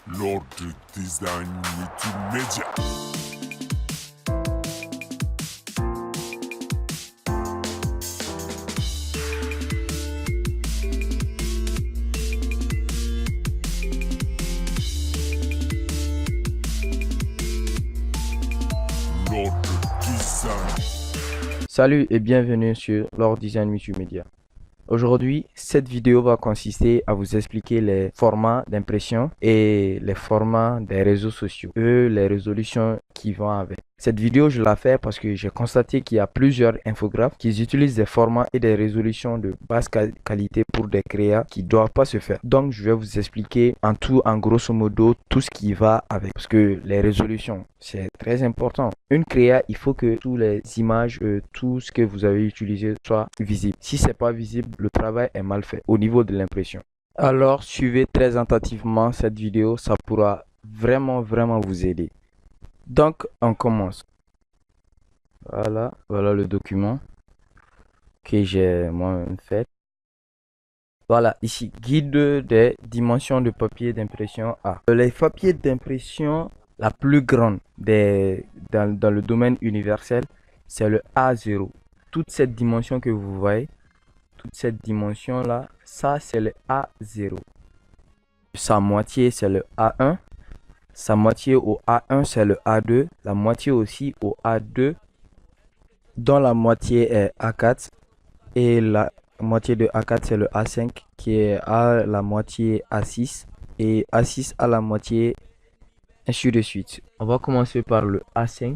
Lord Design Multimédia. Lord Design. Salut et bienvenue sur Lord Design Multimédia. Aujourd'hui, cette vidéo va consister à vous expliquer les formats d'impression et les formats des réseaux sociaux et les résolutions qui vont avec. Cette vidéo, je la fais parce que j'ai constaté qu'il y a plusieurs infographes qui utilisent des formats et des résolutions de basse qualité pour des créas qui ne doivent pas se faire. Donc, je vais vous expliquer en grosso modo, tout ce qui va avec. Parce que les résolutions, c'est très important. Une créa, il faut que toutes les images, tout ce que vous avez utilisé soit visible. Si c'est pas visible, le travail est mal fait au niveau de l'impression. Alors, suivez très attentivement cette vidéo, ça pourra vraiment vous aider. Donc, on commence. Voilà le document que j'ai moi-même fait. Voilà, ici, guide des dimensions de papier d'impression A. Les papiers d'impression, la plus grande dans le domaine universel, c'est le A0. Toute cette dimension que vous voyez, toute cette dimension-là, ça c'est le A0. Sa moitié, c'est le A1. Sa moitié au A1, c'est le A2. La moitié aussi au A2, dont la moitié est A4. Et la moitié de A4, c'est le A5, qui est à la moitié A6. Et A6 à la moitié, ainsi de suite. On va commencer par le A5,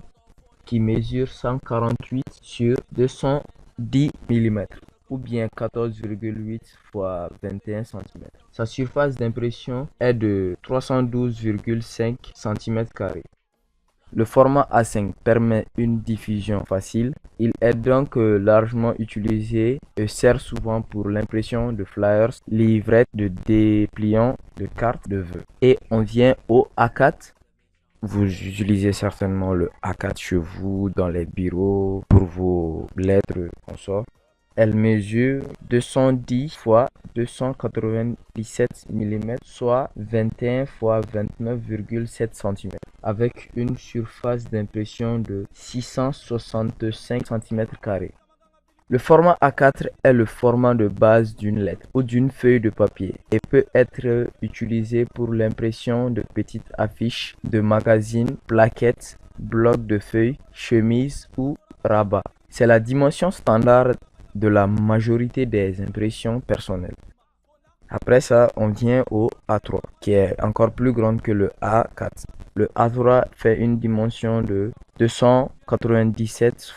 qui mesure 148 sur 210 mm. Ou bien 14,8 x 21 cm. Sa surface d'impression est de 312,5 cm². Le format A5 permet une diffusion facile. Il est donc largement utilisé et sert souvent pour l'impression de flyers, livrettes, de dépliants, de cartes de vœux. Et on vient au A4. Vous utilisez certainement le A4 chez vous, dans les bureaux, pour vos lettres, consorts. Elle mesure 210 x 297 mm, soit 21 x 29,7 cm, avec une surface d'impression de 665 cm². Le format A4 est le format de base d'une lettre ou d'une feuille de papier et peut être utilisé pour l'impression de petites affiches, de magazines, plaquettes, blocs de feuilles, chemises ou rabats. C'est la dimension standard de la majorité des impressions personnelles. Après ça, on vient au A3, qui est encore plus grand que le A4. Le A3 fait une dimension de 297 x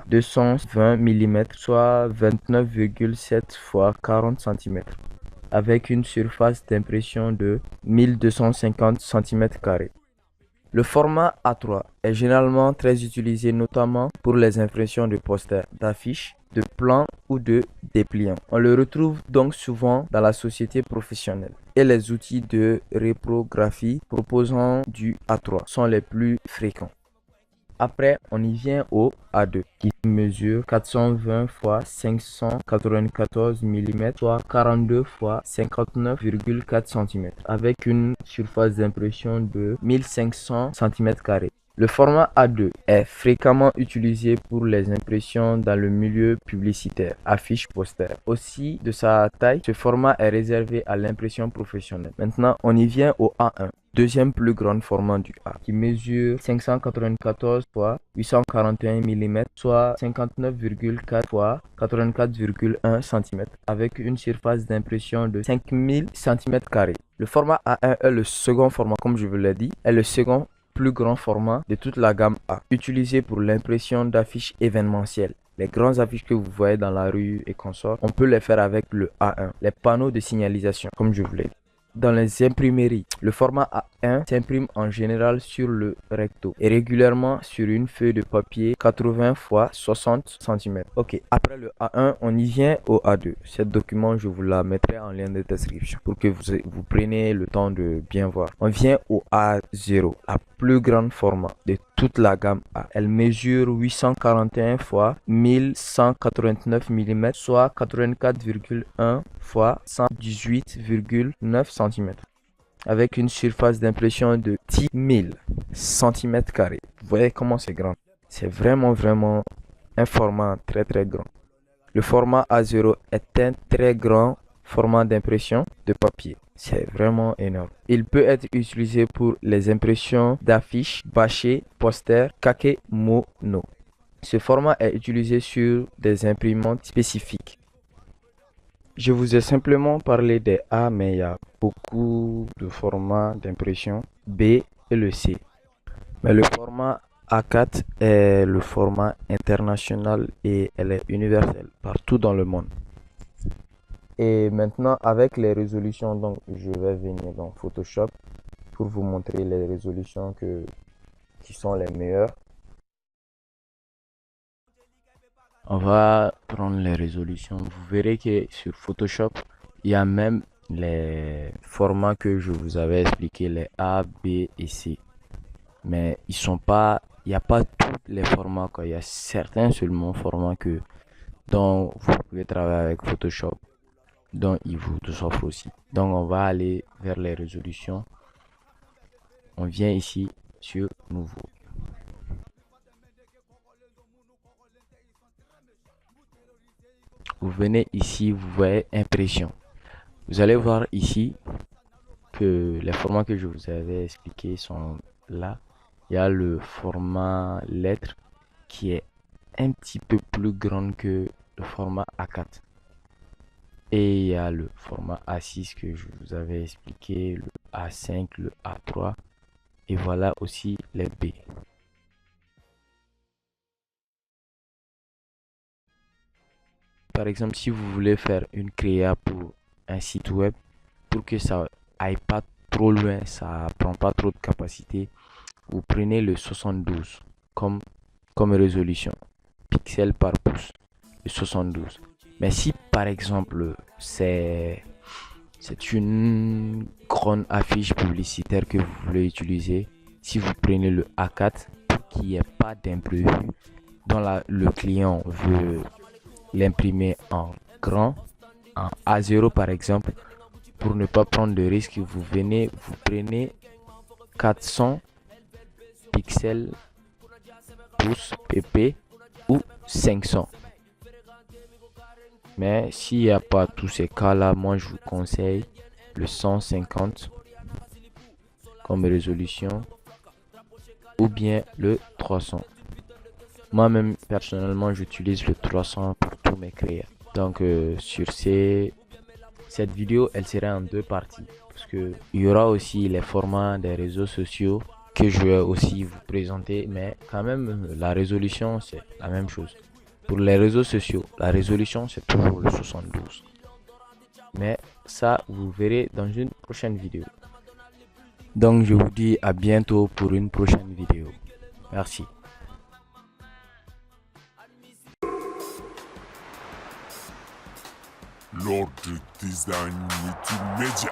220 mm, soit 29,7 x 40 cm, avec une surface d'impression de 1250 cm². Le format A3 est généralement très utilisé notamment pour les impressions de posters, d'affiches, de plans ou de dépliants. On le retrouve donc souvent dans la société professionnelle. Et les outils de reprographie proposant du A3 sont les plus fréquents. Après, on y vient au A2 qui mesure 420 x 594 mm, soit 42 x 59,4 cm, avec une surface d'impression de 1500 cm². Le format A2 est fréquemment utilisé pour les impressions dans le milieu publicitaire, affiches, posters. Aussi, de sa taille, ce format est réservé à l'impression professionnelle. Maintenant, on y vient au A1. Deuxième plus grand format du A, qui mesure 594 x 841 mm, soit 59,4 x 84,1 cm, avec une surface d'impression de 5000 cm². Le format A1 est le second format, comme je vous l'ai dit, est le second plus grand format de toute la gamme A, utilisé pour l'impression d'affiches événementielles. Les grandes affiches que vous voyez dans la rue et consorts, on peut les faire avec le A1. Les panneaux de signalisation, comme je vous l'ai dit. Dans les imprimeries, le format A1 s'imprime en général sur le recto et régulièrement sur une feuille de papier 80 x 60 cm. Ok, après le A1, on y vient au A2. Ce document, je vous la mettrai en lien de description pour que vous preniez le temps de bien voir. On vient au A0, la plus grande format de toute la gamme A. Elle mesure 841 x 1189 mm, soit 84,1 x 118,9 cm, avec une surface d'impression de 10 000 cm². Vous voyez comment c'est grand. C'est vraiment un format très grand. Le format A0 est un très grand format d'impression de papier. C'est vraiment énorme. Il peut être utilisé pour les impressions d'affiches, bâchés, posters, kakemono. Ce format est utilisé sur des imprimantes spécifiques. Je vous ai simplement parlé des A, mais il y a beaucoup de formats d'impression B et le C. Mais le format A4 est le format international et elle est universelle partout dans le monde. Et maintenant, avec les résolutions, donc je vais venir dans Photoshop pour vous montrer les résolutions qui sont les meilleures. On va prendre les résolutions. Vous verrez que sur Photoshop, il y a même les formats que je vous avais expliqué, les A, B et C. Mais il n'y a pas tous les formats, quoi. Il y a certains seulement formats dont vous pouvez travailler avec Photoshop, dont il vous offre aussi. Donc on va aller vers les résolutions. On vient ici sur Nouveau. Vous venez ici, vous voyez Impression. Vous allez voir ici que les formats que je vous avais expliqués sont là. Il y a le format lettre qui est un petit peu plus grand que le format A4. Et il y a le format A6 que je vous avais expliqué, le A5, le A3. Et voilà aussi les B. Par exemple, si vous voulez faire une créa pour un site web, pour que ça aille pas trop loin, ça prend pas trop de capacité, vous prenez le 72 comme résolution, pixels par pouce, le 72. Mais si par exemple c'est une grande affiche publicitaire que vous voulez utiliser, si vous prenez le A4 pour qu'il n'y ait pas d'imprévu, dont le client veut l'imprimer en grand, en A0 par exemple, pour ne pas prendre de risque, vous prenez 400 pixels pouces pp ou 500. Mais s'il n'y a pas tous ces cas là, moi je vous conseille le 150 comme résolution ou bien le 300. Moi-même personnellement j'utilise le 300 pour tous mes créas. Donc cette vidéo elle sera en deux parties parce que il y aura aussi les formats des réseaux sociaux que je vais aussi vous présenter, mais quand même la résolution c'est la même chose. Pour les réseaux sociaux, la résolution c'est toujours le 72. Mais ça vous verrez dans une prochaine vidéo. Donc je vous dis à bientôt pour une prochaine vidéo. Merci. Lord Design Multimédia.